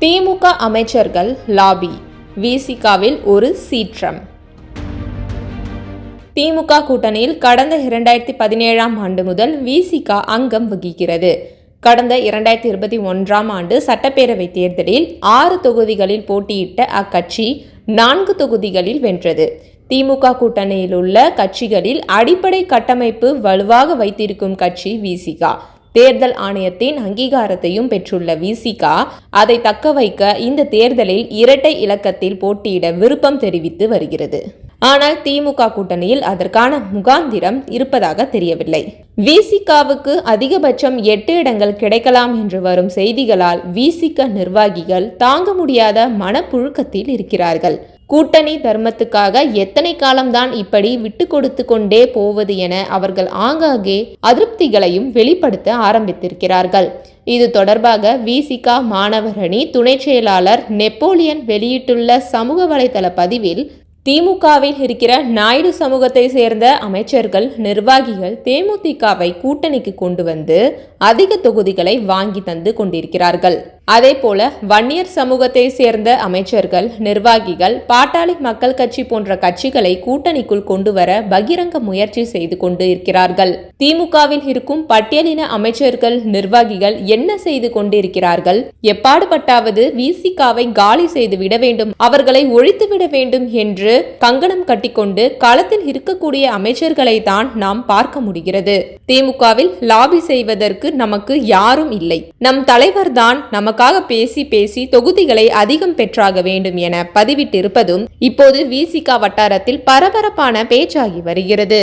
திமுக அமைச்சர்கள் லாபி, விசிகாவில் ஒரு சீற்றம். திமுக கூட்டணியில் கடந்த 2017ஆம் ஆண்டு முதல் விசிக அங்கம் வகிக்கிறது. கடந்த 2021ஆம் ஆண்டு சட்டப்பேரவை தேர்தலில் 6 தொகுதிகளில் போட்டியிட்ட அக்கட்சி 4 தொகுதிகளில் வென்றது. திமுக கூட்டணியில் உள்ள கட்சிகளில் அடிப்படை கட்டமைப்பு வலுவாக வைத்திருக்கும் கட்சி விசிக. தேர்தல் ஆணையத்தின் அங்கீகாரத்தையும் பெற்றுள்ள விசிக அதை தக்க வைக்க இந்த தேர்தலில் இரட்டை இலக்கத்தில் போட்டியிட விருப்பம் தெரிவித்து வருகிறது. ஆனால் திமுக கூட்டணியில் அதற்கான முகாந்திரம் இருப்பதாக தெரியவில்லை. விசிகவுக்கு அதிகபட்சம் 8 இடங்கள் கிடைக்கலாம் என்று வரும் செய்திகளால் விசிக நிர்வாகிகள் தாங்க முடியாத மனப்புழுக்கத்தில் இருக்கிறார்கள். கூட்டணி தர்மத்துக்காக எத்தனை காலம்தான் இப்படி விட்டு கொடுத்து கொண்டே போவது என அவர்கள் ஆங்காங்கே அதிருப்திகளையும் வெளிப்படுத்த ஆரம்பித்திருக்கிறார்கள். இது தொடர்பாக விசிக மாணவர் அணி துணை செயலாளர் நெப்போலியன் வெளியிட்டுள்ள சமூக வலைதள பதிவில், திமுகவில் இருக்கிற நாயுடு சமூகத்தை சேர்ந்த அமைச்சர்கள், நிர்வாகிகள் தேமுதிகவை கூட்டணிக்கு கொண்டு வந்து அதிக தொகுதிகளை வாங்கி தந்து கொண்டிருக்கிறார்கள். அதே போல வன்னியர் சமூகத்தை சேர்ந்த அமைச்சர்கள், நிர்வாகிகள் பாட்டாளி மக்கள் கட்சி போன்ற கட்சிகளை கூட்டணிக்குள் கொண்டு வர பகிரங்க முயற்சி செய்து கொண்டு இருக்கிறார்கள். திமுகவில் இருக்கும் பட்டியலின அமைச்சர்கள், நிர்வாகிகள் என்ன செய்து கொண்டிருக்கிறார்கள்? எப்பாடுபட்டாவது விசிகவை காலி செய்து விட வேண்டும், அவர்களை ஒழித்து விட வேண்டும் என்று கங்கணம் கட்டிக்கொண்டு களத்தில் இருக்கக்கூடிய அமைச்சர்களை தான் நாம் பார்க்க முடிகிறது. திமுகவில் லாபி செய்வதற்கு நமக்கு யாரும் இல்லை. நம் தலைவர் தான் நமக்காக பேசி பேசி தொகுதிகளை அதிகம் பெற்றாக வேண்டும் என பதிவிட்டிருப்பதும் இப்போது விசிக வட்டாரத்தில் பரபரப்பான பேச்சாகி வருகிறது.